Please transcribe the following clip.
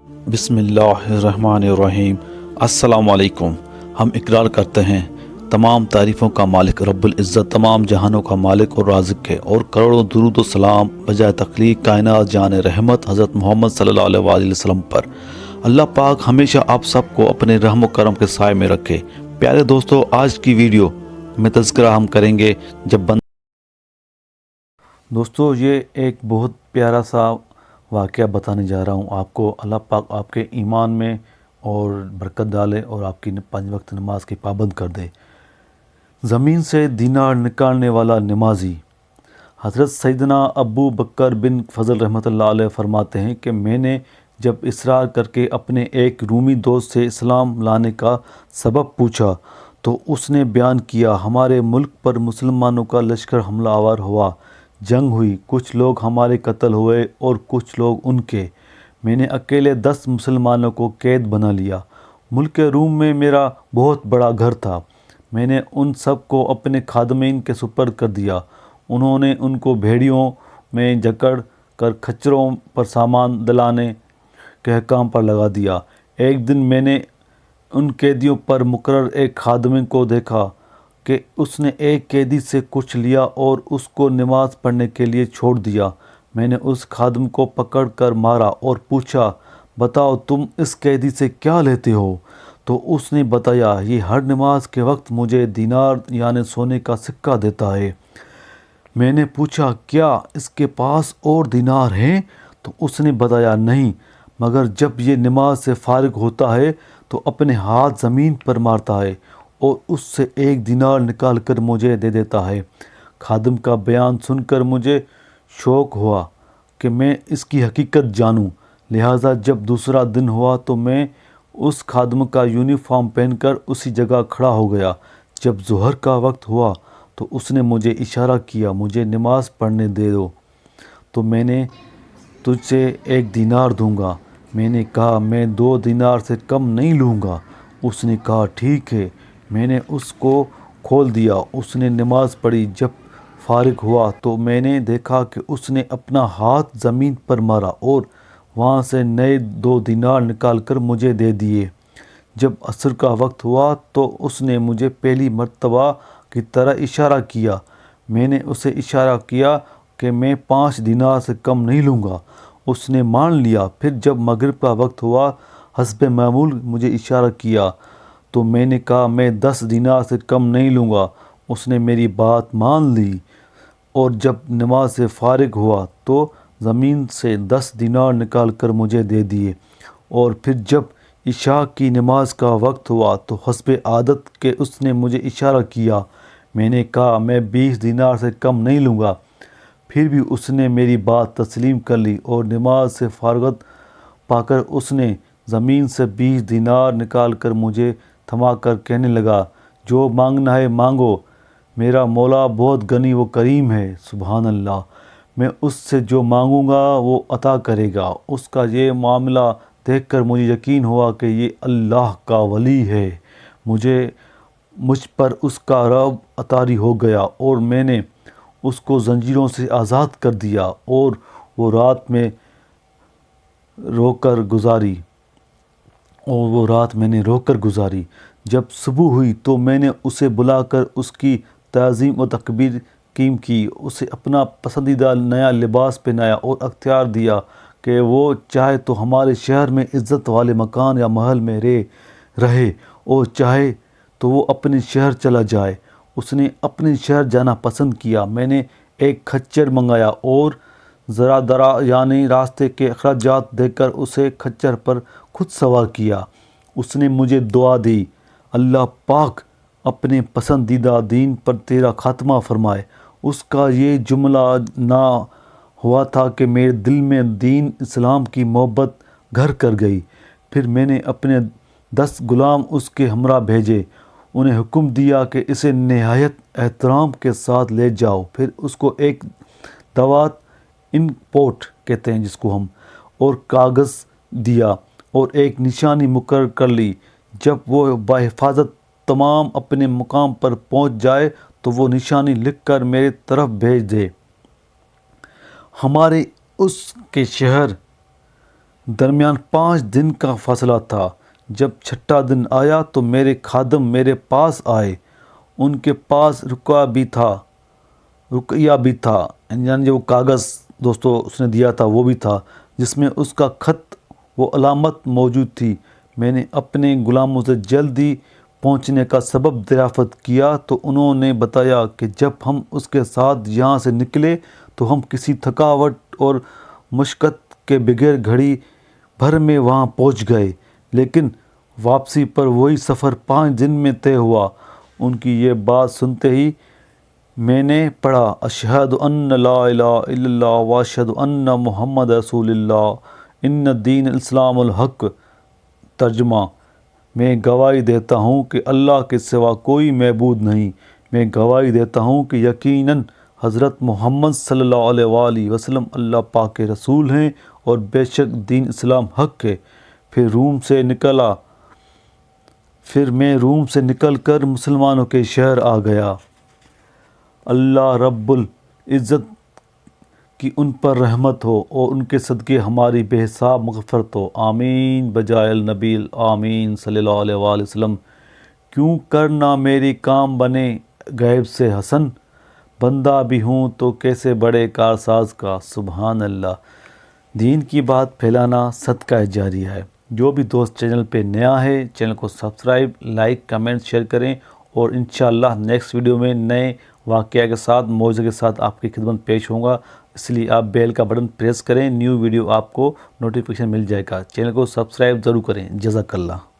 बिस्मिल्लाहिर्रहमानिर्रहीम। अस्सलाम वालेकुम। हम इकरार करते हैं तमाम तारीफ़ों का मालिक रब्बुल इज़्ज़त तमाम जहानों का मालिक और राज़िक़ है, और करोड़ों दुरूद व सलाम बजाय तख्लीक कायनात जान रहमत हज़रत मोहम्मद सल्लल्लाहु अलैहि वसल्लम पर। अल्लाह पाक हमेशा आप सबको अपने रहम व करम के साए में रखे। प्यारे दोस्तों, आज की वीडियो में तज़किरा हम करेंगे दोस्तों ये एक बहुत प्यारा सा वाक़या बताने जा रहा हूँ आपको। अल्लाह पाक आपके ईमान में और बरकत डाले और आपकी 5 वक्त नमाज की पाबंद कर दे। ज़मीन से दीनार निकालने वाला नमाजी हज़रत सैयदना अबू बकर बिन फ़ज़ल रहमतुल्लाह अलैह फरमाते हैं कि मैंने जब इसरार करके अपने एक रूमी दोस्त से इस्लाम लाने का सबब पूछा तो उसने बयान किया, हमारे मुल्क पर मुसलमानों का लश्कर हमलावर हुआ, जंग हुई, कुछ लोग हमारे कत्ल हुए और कुछ लोग उनके। मैंने अकेले 10 मुसलमानों को कैद बना लिया। मुल्क रूम में मेरा बहुत बड़ा घर था। मैंने उन सब को अपने खादमीन के सुपर्द कर दिया। उन्होंने उनको भेड़ियों में जकड़ कर खच्चरों पर सामान दलाने के काम पर लगा दिया। एक दिन मैंने उन कैदियों पर मुकर्रर एक खादमी को देखा कि उसने एक कैदी से कुछ लिया और उसको नमाज पढ़ने के लिए छोड़ दिया। मैंने उस खादम को पकड़ कर मारा और पूछा, बताओ तुम इस कैदी से क्या लेते हो? तो उसने बताया, ये हर नमाज के वक्त मुझे दीनार यानी सोने का सिक्का देता है। मैंने पूछा, क्या इसके पास और दीनार हैं? तो उसने बताया, नहीं, मगर जब ये नमाज से फारिग होता है तो अपने हाथ ज़मीन पर मारता है और उससे एक दीनार निकाल कर मुझे दे देता है। खादिम का बयान सुनकर मुझे शौक़ हुआ कि मैं इसकी हकीकत जानूं। लिहाजा जब दूसरा दिन हुआ तो मैं उस खादिम का यूनिफॉर्म पहनकर उसी जगह खड़ा हो गया। जब ज़ोहर का वक्त हुआ तो उसने मुझे इशारा किया, मुझे नमाज पढ़ने दे दो तो मैंने तुझसे 1 दीनार दूंगा। मैंने कहा, मैं 2 दीनार से कम नहीं लूँगा। उसने कहा, ठीक है। मैंने उसको खोल दिया। उसने नमाज पढ़ी। जब फारिग हुआ तो मैंने देखा कि उसने अपना हाथ ज़मीन पर मारा और वहाँ से नए 2 दीनार निकाल कर मुझे दे दिए। जब असर का वक्त हुआ तो उसने मुझे पहली मर्तबा की तरह इशारा किया। मैंने उसे इशारा किया कि मैं 5 दीनार से कम नहीं लूँगा। उसने मान लिया। फिर जब मगरिब का वक्त हुआ, हस्बे मामूल मुझे इशारा किया तो मैंने कहा, मैं 10 दीनार से कम नहीं लूँगा। उसने मेरी बात मान ली और जब नमाज से फारिग हुआ तो ज़मीन से 10 दीनार निकाल कर मुझे दे दिए। और फिर जब इशा की नमाज का वक्त हुआ तो हस्बे आदत के उसने मुझे इशारा किया। मैंने कहा, मैं 20 दीनार से कम नहीं लूँगा। फिर भी उसने मेरी बात तस्लीम कर ली और नमाज से फारगत पाकर उसने ज़मीन से 20 दीनार निकाल कर मुझे थमा कर कहने लगा, जो मांगना है मांगो, मेरा मौला बहुत गनी व करीम है। सुभान अल्लाह, मैं उससे जो मांगूंगा वो अता करेगा। उसका ये मामला देखकर मुझे यकीन हुआ कि ये अल्लाह का वली है। मुझ पर उसका रब अतारी हो गया और मैंने उसको जंजीरों से आज़ाद कर दिया और वो रात मैंने रोकर गुजारी। जब सुबह हुई तो मैंने उसे बुलाकर उसकी ताज़ीम व तकबीर कीम की। उसे अपना पसंदीदा नया लिबास पहनाया और अख्तियार दिया कि वो चाहे तो हमारे शहर में इज़्ज़त वाले मकान या महल में रहे और चाहे तो वो अपने शहर चला जाए। उसने अपने शहर जाना पसंद किया। मैंने एक खच्चर मंगाया और ज़रा दरा यानी रास्ते के अखराजात देकर उसे खच्चर पर खुद सवार किया। उसने मुझे दुआ दी, अल्लाह पाक अपने पसंदीदा दीन पर तेरा खात्मा फरमाए। उसका ये जुमला ना हुआ था कि मेरे दिल में दीन इस्लाम की मोहब्बत घर कर गई। फिर मैंने अपने 10 गुलाम उसके हमरा भेजे। उन्हें हुक्म दिया कि इसे नहायत एहतराम के साथ ले जाओ। फिर उसको एक दावत इनपोर्ट कहते हैं जिसको हम, और कागज़ दिया और एक निशानी मुकर्रर कर ली। जब वो बाहिफाजत तमाम अपने मुकाम पर पहुंच जाए तो वो निशानी लिखकर मेरे तरफ भेज दे। हमारे उसके शहर درمیان 5 دن کا فاصلہ تھا۔ جب چھٹا دن آیا تو میرے خادم میرے پاس آئے، ان کے پاس رقیہ بھی تھا، یعنی جو کاغذ دوستو اس نے دیا تھا وہ بھی تھا، جس میں اس کا خط و علامت موجود تھی۔ میں نے اپنے غلاموں سے جلدی پہنچنے کا سبب دریافت کیا تو انہوں نے بتایا کہ جب ہم اس کے ساتھ یہاں سے نکلے تو ہم کسی تھکاوٹ اور مشقت کے بغیر گھڑی بھر میں وہاں پہنچ گئے، لیکن واپسی پر وہی سفر 5 دن میں طے ہوا۔ ان کی یہ بات سنتے ہی میں نے پڑھا، اشہد ان لا الہ الا اللہ واشہد ان محمد رسول اللہ، ان دین الاسلام الحق۔ ترجمہ: میں گواہی دیتا ہوں کہ اللہ کے سوا کوئی معبود نہیں، میں گواہی دیتا ہوں کہ یقیناً حضرت محمد صلی اللہ علیہ وآلہ وسلم اللہ پاک کے رسول ہیں اور بے شک دین اسلام حق ہے۔ پھر میں روم سے نکل کر مسلمانوں کے شہر آ گیا۔ اللہ رب العزت کی ان پر رحمت ہو اور ان کے صدقے ہماری بے حساب مغفرت ہو، آمین بجائے النبی آمین صلی اللہ علیہ وآلہ وسلم۔ کیوں کرنا میری کام بنے غیب سے حسن، بندہ بھی ہوں تو کیسے بڑے کارساز کا، سبحان اللہ۔ دین کی بات پھیلانا صدقہ جاریہ ہے۔ جو بھی دوست چینل پہ نیا ہے چینل کو سبسکرائب، لائک، کمنٹ، شیئر کریں، اور انشاءاللہ نیکسٹ ویڈیو میں نئے واقعہ کے ساتھ موضوع کے ساتھ آپ کی خدمت پیش ہوں گا، اس لیے آپ بیل کا بٹن پریس کریں، نیو ویڈیو آپ کو نوٹیفیکیشن مل جائے گا۔ چینل کو سبسکرائب ضرور کریں، جزاک اللہ۔